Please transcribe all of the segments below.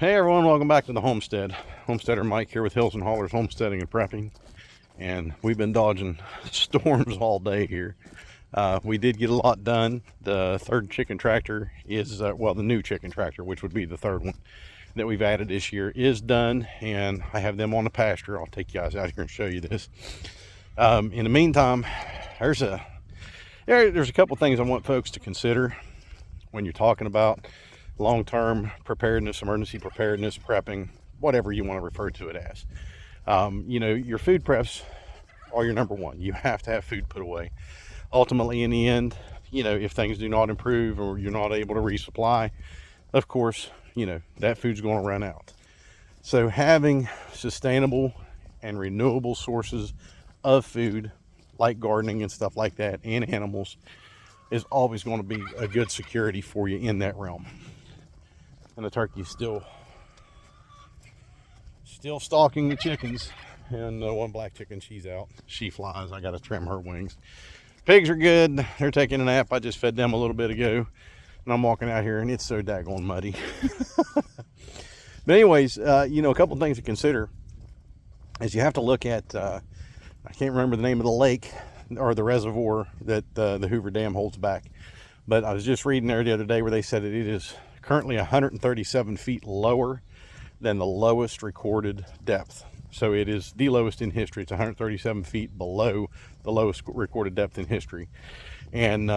Hey everyone, welcome back to the homestead. Homesteader Mike here with Hills and Haulers Homesteading and Prepping. And we've been dodging storms all day here. We did get a lot done. The third chicken tractor is, well, the new chicken tractor, which would be the third one that we've added this year, is done. And I have them on the pasture. I'll take you guys out here and show you this. In the meantime, there's a couple things I want folks to consider when you're talking about long-term preparedness, emergency preparedness, prepping, whatever you want to refer to it as. You know, your food preps are your number one. You have to have food put away. Ultimately, in the end, you know, if things do not improve or you're not able to resupply, of course, you know, that food's going to run out. So having sustainable and renewable sources of food, like gardening and stuff like that, and animals, is always going to be a good security for you in that realm. And the turkey's still stalking the chickens. And one black chicken, she's out. She flies. I got to trim her wings. Pigs are good. They're taking a nap. I just fed them a little bit ago. And I'm walking out here and it's so daggone muddy. But anyways, you know, a couple things to consider is you have to look at, I can't remember the name of the lake or the reservoir that the Hoover Dam holds back. But I was just reading there the other day where they said that it is currently 137 feet lower than the lowest recorded depth. So it is the lowest in history. It's 137 feet below the lowest recorded depth in history. And,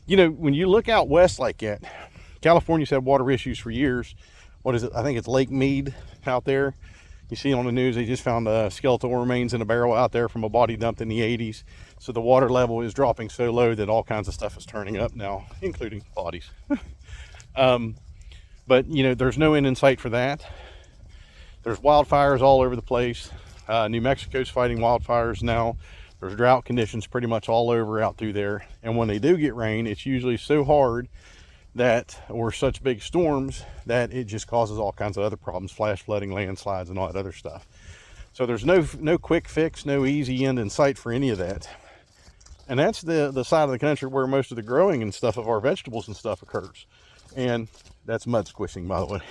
you know, when you look out west like that, California's had water issues for years. What is it? I think it's Lake Mead out there. You see on the news, they just found skeletal remains in a barrel out there from a body dumped in the 80s. So the water level is dropping so low that all kinds of stuff is turning up now, including bodies. But, you know, there's no end in sight for that. There's wildfires all over the place. New Mexico's fighting wildfires now. There's drought conditions pretty much all over out through there. And when they do get rain, it's usually so hard that, or such big storms, that it just causes all kinds of other problems, flash flooding, landslides, and all that other stuff. So there's no quick fix, no easy end in sight for any of that. And that's the side of the country where most of the growing and stuff of our vegetables and stuff occurs. And that's mud squishing, by the way.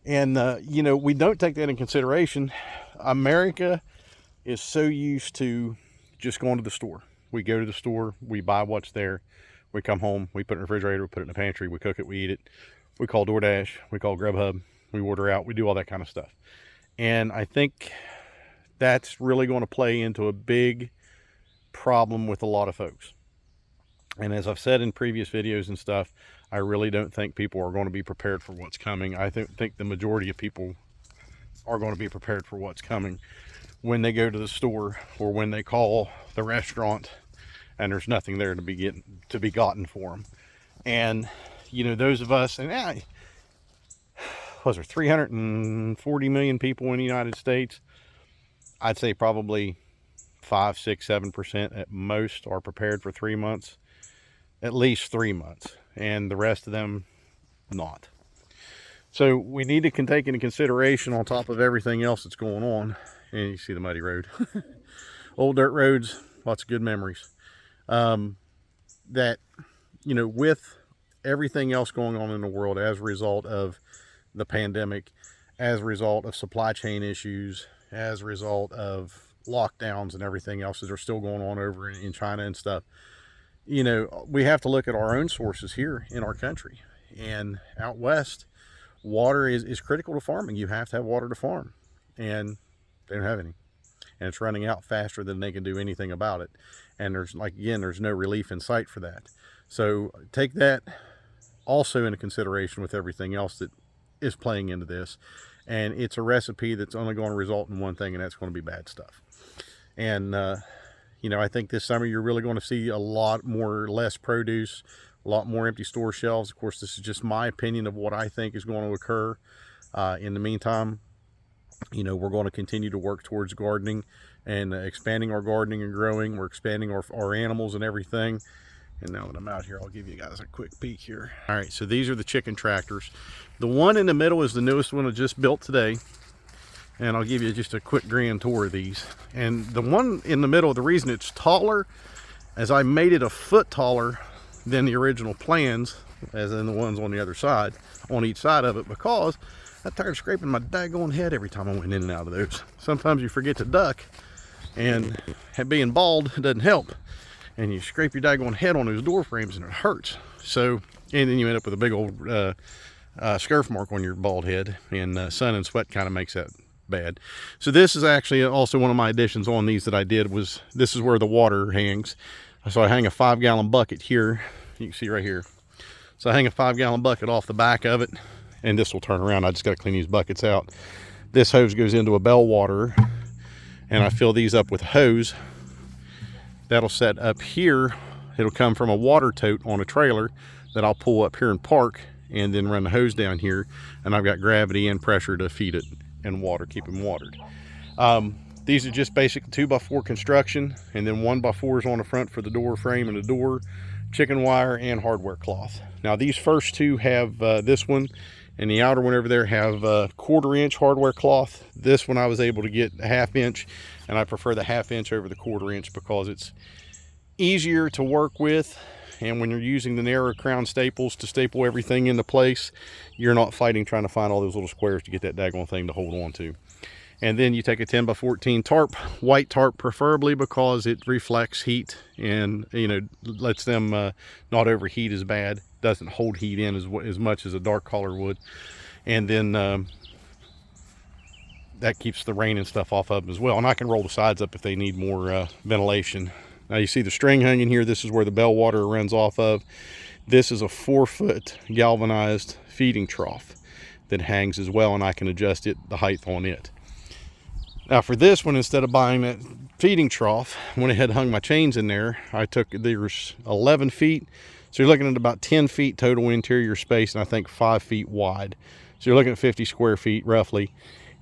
And, you know, we don't take that in consideration. America is so used to just going to the store. We go to the store, we buy what's there, we come home, we put it in the refrigerator, we put it in the pantry, we cook it, we eat it. We call DoorDash, we call Grubhub, we order out, we do all that kind of stuff. And I think that's really going to play into a big problem with a lot of folks. And as I've said in previous videos and stuff, I really don't think people are going to be prepared for what's coming. I think the majority of people are going to be prepared for what's coming when they go to the store or when they call the restaurant and there's nothing there to be gotten for them. And, you know, those of us, and was there 340 million people in the United States? I'd say probably 5, 6, 7% at most are prepared for 3 months. At least 3 months, and the rest of them not. So we need to take into consideration, on top of everything else that's going on, and you see the muddy road, old dirt roads, lots of good memories, that, you know, with everything else going on in the world as a result of the pandemic, as a result of supply chain issues, as a result of lockdowns and everything else that are still going on over in China and stuff, you know, we have to look at our own sources here in our country. And out west, water is critical to farming. You have to have water to farm, and they don't have any. And it's running out faster than they can do anything about it. And there's, like, again, there's no relief in sight for that. So take that also into consideration with everything else that is playing into this. And it's a recipe that's only going to result in one thing, and that's going to be bad stuff. And, you know, I think this summer you're really going to see a lot less produce, a lot more empty store shelves. Of course, this is just my opinion of what I think is going to occur. In the meantime, you know, we're going to continue to work towards gardening and expanding our gardening and growing. We're expanding our animals and everything. And now that I'm out here, I'll give you guys a quick peek here. All right, so these are the chicken tractors. The one in the middle is the newest one I just built today. And I'll give you just a quick grand tour of these. And the one in the middle, the reason it's taller, as I made it a foot taller than the original plans, as in the ones on the other side, on each side of it, because I tired of scraping my daggone head every time I went in and out of those. Sometimes you forget to duck, and being bald doesn't help, and you scrape your daggone head on those door frames and it hurts. So, and then you end up with a big old scurf mark on your bald head, and sun and sweat kind of makes that bad. So this is actually also one of my additions on these that I did. Was this is where the water hangs. So I hang a 5-gallon bucket here. You can see right here. So I hang a 5-gallon bucket off the back of it, and this will turn around. I just got to clean these buckets out. This hose goes into a bell water, and I fill these up with a hose. That'll set up here. It'll come from a water tote on a trailer that I'll pull up here and park, and then run the hose down here, and I've got gravity and pressure to feed it and water, keep them watered. These are just basic 2x4 construction, and then 1x4s on the front for the door frame and the door, chicken wire, and hardware cloth. Now these first two have this one, and the outer one over there have 1/4 inch hardware cloth. This one I was able to get a 1/2 inch, and I prefer the 1/2 inch over the 1/4 inch because it's easier to work with. And when you're using the narrow crown staples to staple everything into place, you're not fighting trying to find all those little squares to get that daggone thing to hold on to. And then you take a 10x14 tarp, white tarp preferably, because it reflects heat and, you know, lets them not overheat as bad. Doesn't hold heat in as much as a dark color would. And then that keeps the rain and stuff off of them as well. And I can roll the sides up if they need more ventilation. Now you see the string hanging here. This is where the bell water runs off of. This is a 4-foot galvanized feeding trough that hangs as well, and I can adjust it, the height on it. Now for this one, instead of buying that feeding trough, I went ahead and hung my chains in there. There's 11 feet. So you're looking at about 10 feet total interior space, and I think 5 feet wide. So you're looking at 50 square feet roughly.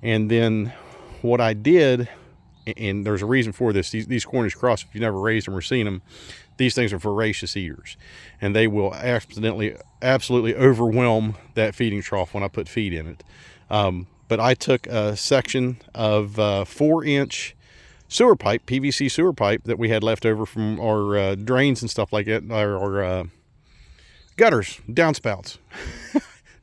And then what I did, and there's a reason for this, these Cornish cross, if you've never raised them or seen them, these things are voracious eaters, and they will absolutely overwhelm that feeding trough when I put feed in it. But I took a section of 4-inch sewer pipe, PVC sewer pipe that we had left over from our drains and stuff like that, our gutters, downspouts,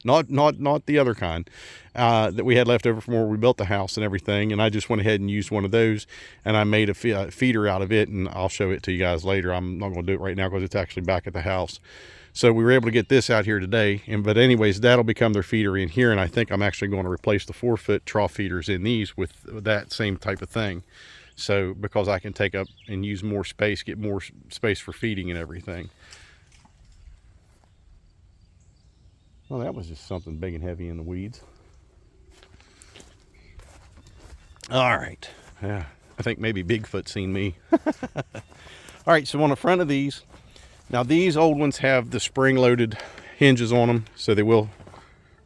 not the other kind, that we had left over from where we built the house and everything. And I just went ahead and used one of those, and I made a feeder out of it, and I'll show it to you guys later. I'm not going to do it right now because it's actually back at the house. So we were able to get this out here today. But anyways, that'll become their feeder in here, and I think I'm actually going to replace the 4-foot trough feeders in these with that same type of thing. So because I can take up and use more space, get more space for feeding and everything. Well, that was just something big and heavy in the weeds. All right. Yeah, I think maybe Bigfoot seen me. All right, so on the front of these, now these old ones have the spring-loaded hinges on them, so they will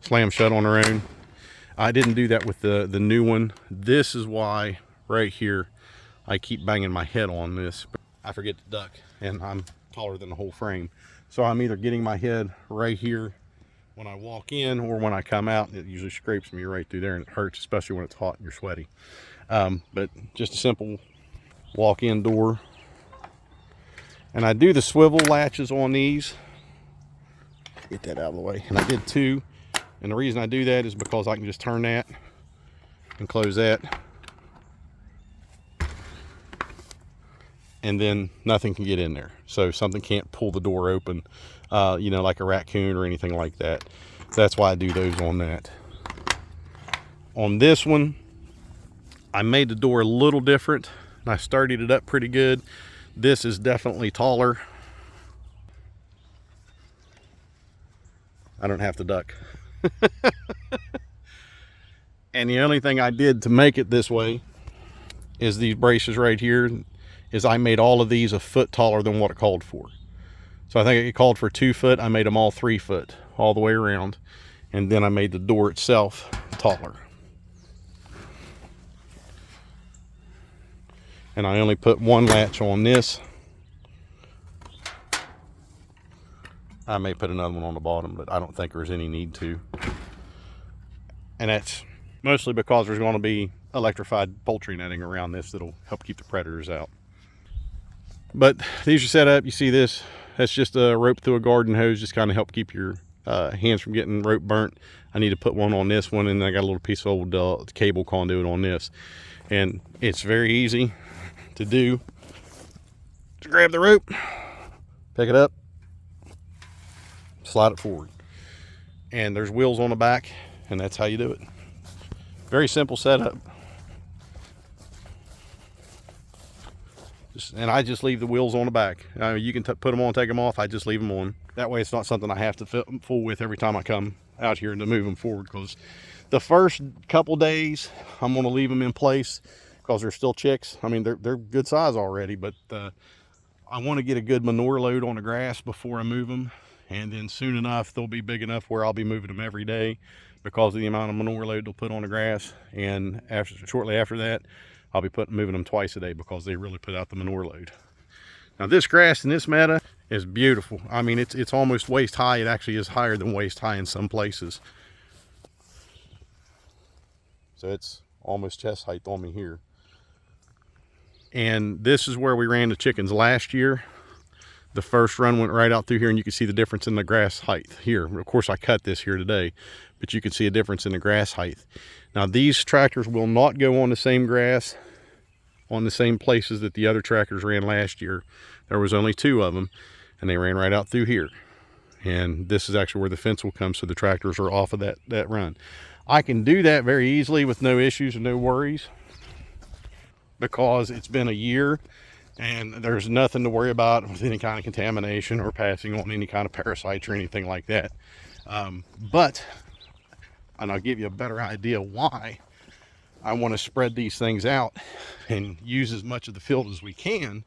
slam shut on their own. I didn't do that with the new one. This is why right here I keep banging my head on this. I forget to duck, and I'm taller than the whole frame. So I'm either getting my head right here when I walk in, or when I come out, it usually scrapes me right through there, and it hurts, especially when it's hot and you're sweaty. But just a simple walk-in door. And I do the swivel latches on these. Get that out of the way. And I did 2. And the reason I do that is because I can just turn that and close that, and then nothing can get in there. So something can't pull the door open, you know, like a raccoon or anything like that. That's why I do those on that. On this one, I made the door a little different, and I started it up pretty good. This is definitely taller. I don't have to duck. And the only thing I did to make it this way is these braces right here. Is I made all of these a foot taller than what it called for. So I think it called for 2 foot. I made them all 3 foot all the way around. And then I made the door itself taller. And I only put 1 latch on this. I may put another one on the bottom, but I don't think there's any need to. And that's mostly because there's going to be electrified poultry netting around this that'll help keep the predators out. But these are set up. You see this That's just a rope through a garden hose, just kind of help keep your hands from getting rope burnt. I need to put one on this one, and I got a little piece of old cable conduit on this. And it's very easy to do. Just grab the rope, pick it up, slide it forward. And there's wheels on the back, and that's how you do it. Very simple setup. And I just leave the wheels on the back. You can put them on, take them off. I just leave them on. That way it's not something I have to fool with every time I come out here to move them forward, because the first couple days I'm going to leave them in place because they're still chicks. I mean, they're good size already, but I want to get a good manure load on the grass before I move them. And then soon enough, they'll be big enough where I'll be moving them every day because of the amount of manure load they'll put on the grass. And shortly after that, I'll be moving them twice a day because they really put out the manure load. Now this grass in this meadow is beautiful. I mean, it's almost waist high. It actually is higher than waist high in some places. So it's almost chest height on me here. And this is where we ran the chickens last year. The first run went right out through here, and you can see the difference in the grass height here. Of course, I cut this here today, but you can see a difference in the grass height. Now, these tractors will not go on the same grass, on the same places that the other tractors ran last year. There was only 2 of them, and they ran right out through here. And this is actually where the fence will come, so the tractors are off of that run. I can do that very easily with no issues and no worries, because it's been a year and there's nothing to worry about with any kind of contamination or passing on any kind of parasites or anything like that. And I'll give you a better idea why I want to spread these things out and use as much of the field as we can,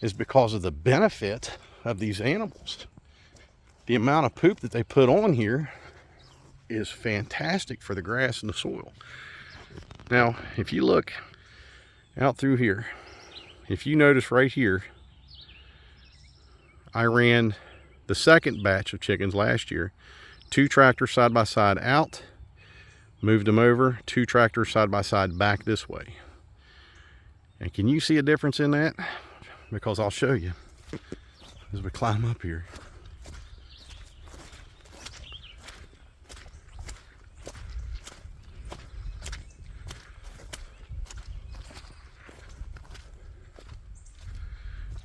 is because of the benefit of these animals. The amount of poop that they put on here is fantastic for the grass and the soil. Now, if you look out through here, if you notice right here, I ran the second batch of chickens last year, 2 tractors side by side out, moved them over, 2 tractors side by side back this way. And can you see a difference in that? Because I'll show you as we climb up here.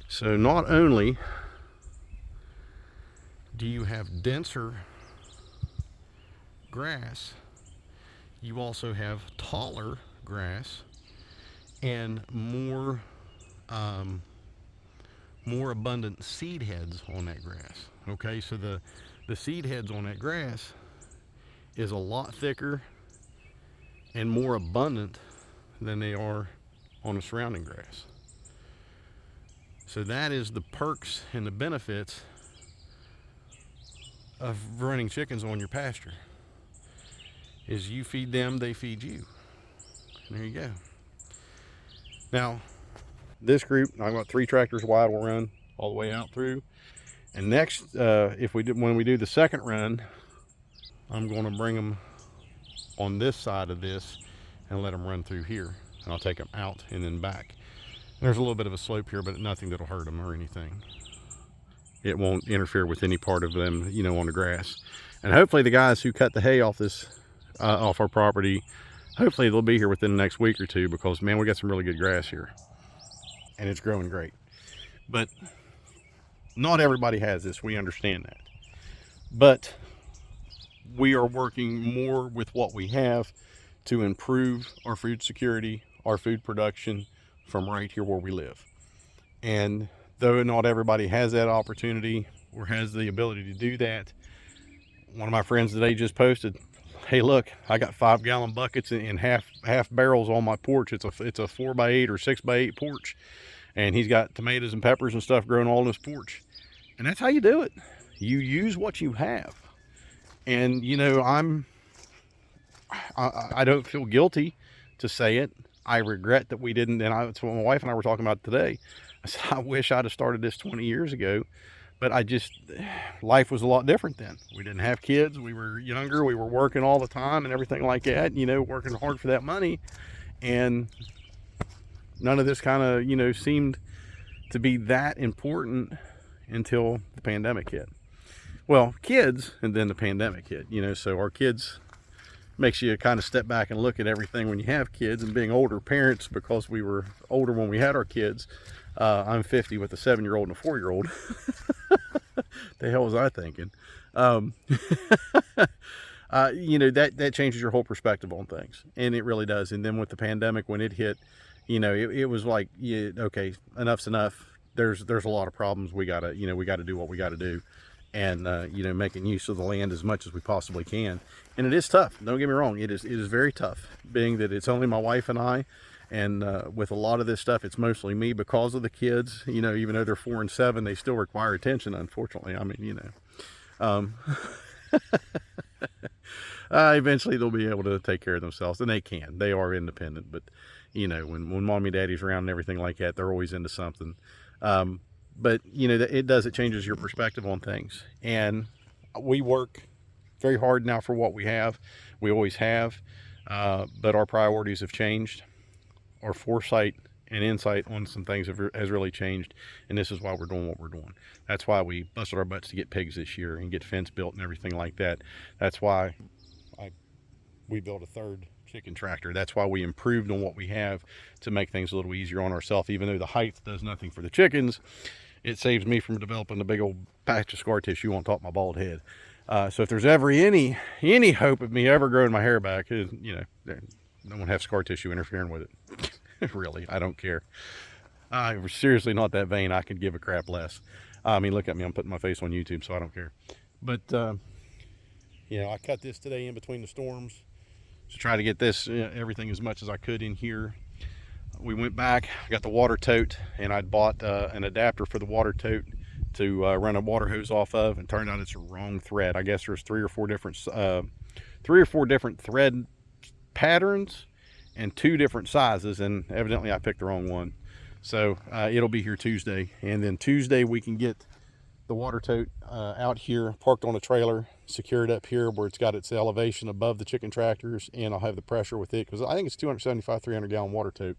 So not only do you have denser grass, you also have taller grass and more abundant seed heads on that grass. Okay, so the seed heads on that grass is a lot thicker and more abundant than they are on the surrounding grass. So that is the perks and the benefits of running chickens on your pasture. Is you feed them, they feed you. And there you go. Now, this group, I've got 3 tractors wide, will run all the way out through. And next, when we do the second run, I'm going to bring them on this side of this and let them run through here. And I'll take them out and then back. There's a little bit of a slope here, but nothing that'll hurt them or anything. It won't interfere with any part of them, you know, on the grass. And hopefully the guys who cut the hay off off our property, hopefully they'll be here within the next week or 2, because man, we got some really good grass here and it's growing great. But not everybody has this, we understand that. But we are working more with what we have to improve our food security, our food production, from right here where we live. And though not everybody has that opportunity or has the ability to do that, one of my friends today just posted, hey look, I got 5-gallon buckets in half barrels on my porch. It's a 4x8 or 6x8 porch, and he's got tomatoes and peppers and stuff growing all on his porch. And that's how you do it. You use what you have. And you know, I don't feel guilty to say it. I regret that we didn't, and that's what my wife and I were talking about today. I said, I wish I'd have started this 20 years ago, but life was a lot different then. We didn't have kids, we were younger, we were working all the time and everything like that, you know, working hard for that money. And none of this kind of, you know, seemed to be that important until the pandemic hit. Well, kids, and then the pandemic hit, you know, so our kids makes you kind of step back and look at everything when you have kids, and being older parents, because we were older when we had our kids. I'm 50 with a 7-year-old and a 4-year-old. The hell was I thinking? You know, that changes your whole perspective on things, and it really does. And then with the pandemic, when it hit, you know, it was like, yeah, okay, enough's enough. There's a lot of problems. We gotta do what we gotta do, and you know, making use of the land as much as we possibly can. And it is tough. Don't get me wrong. It is very tough, being that it's only my wife and I. And with a lot of this stuff, it's mostly me because of the kids. You know, even though they're 4 and 7, they still require attention, unfortunately. I mean, you know, eventually they'll be able to take care of themselves, and they can. They are independent. But, you know, when mommy and daddy's around and everything like that, they're always into something. But, you know, it changes your perspective on things. And we work very hard now for what we have. We always have. But our priorities have changed. Our foresight and insight on some things has really changed, and this is why we're doing what we're doing. That's why we busted our butts to get pigs this year and get fence built and everything like that. That's why we built a 3rd chicken tractor. That's why we improved on what we have to make things a little easier on ourselves. Even though the height does nothing for the chickens, it saves me from developing a big old patch of scar tissue on top of my bald head. So if there's ever any hope of me ever growing my hair back, you know, no one have scar tissue interfering with it. Really, I don't care. I'm seriously not that vain. I could give a crap less. I mean, look at me. I'm putting my face on YouTube, so I don't care. But, you know, I cut this today in between the storms to try to get this, everything as much as I could in here. We went back, got the water tote, and I'd bought an adapter for the water tote to run a water hose off of, and turned out it's a wrong thread. I guess there's 3 or 4 different thread patterns and 2 different sizes, and evidently I picked the wrong one. So it'll be here Tuesday, and then Tuesday we can get the water tote out here, parked on a trailer, secured up here where it's got its elevation above the chicken tractors, and I'll have the pressure with it, because I think it's 275, 300 gallon water tote.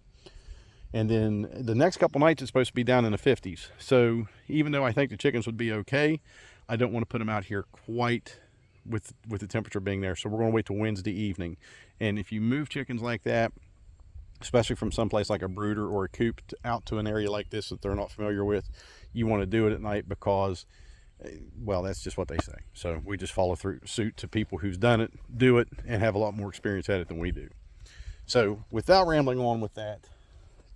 And then the next couple nights it's supposed to be down in the 50s. So even though I think the chickens would be okay, I don't want to put them out here quite with the temperature being there. So we're going to wait till Wednesday evening. And if you move chickens like that, especially from someplace like a brooder or a coop out to an area like this that they're not familiar with, you want to do it at night, because, well, that's just what they say. So we just follow suit to people who's done it, do it, and have a lot more experience at it than we do. So without rambling on with that,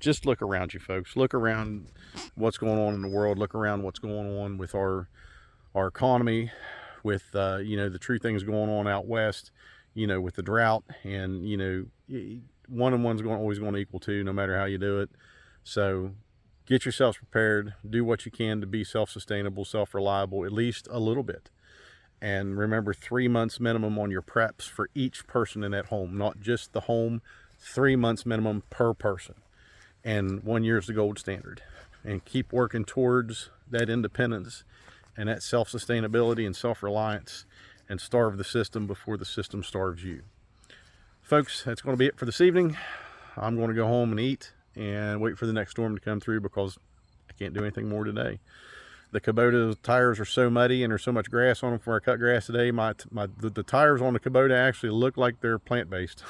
just look around you, folks. Look around what's going on in the world. Look around what's going on with our economy, with you know, the true things going on out west, you know, with the drought, and, you know, 1 and 1's always going to equal 2, no matter how you do it. So get yourselves prepared. Do what you can to be self-sustainable, self-reliable, at least a little bit. And remember, 3 months minimum on your preps for each person in that home, not just the home. 3 months minimum per person. And 1 year is the gold standard. And keep working towards that independence and that self-sustainability and self-reliance, and starve the system before the system starves you. Folks, that's going to be it for this evening. I'm going to go home and eat and wait for the next storm to come through, because I can't do anything more today. The Kubota tires are so muddy, and there's so much grass on them from our cut grass today. The tires on the Kubota actually look like they're plant-based.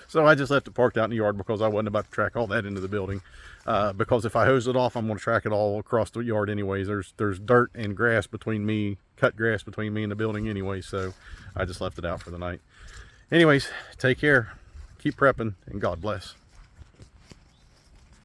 So I just left it parked out in the yard, because I wasn't about to track all that into the building. Because if I hose it off, I'm going to track it all across the yard anyways. There's dirt and grass between me, cut grass between me and the building anyway, so I just left it out for the night. Anyways, take care, keep prepping, and God bless.